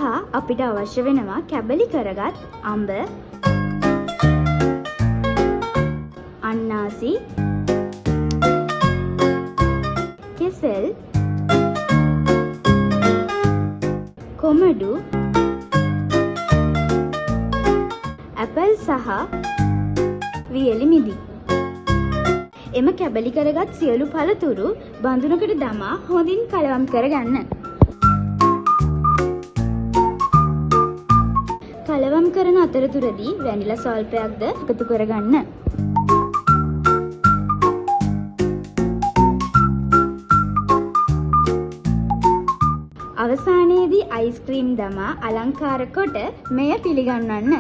සඳහා අපිට අවශ්‍ය වෙනවා කැබලි කරගත් අඹ, අන්නාසි, කෙසෙල්, කොමඩු, ඇපල් සහ වියලි මිදි. එම කැබලි කරගත් සියලු පළතුරු බඳුනකට දමා හොඳින් කලවම් කරගන්න. කලවම් කරන අතරතුරදී වැනිලා ස්වල්පයක්ද එකතු කරගන්න. අවසානයේදී අයිස්ක්‍රීම් දමා අලංකාර කොට මෙය පිළිගන්වන්න.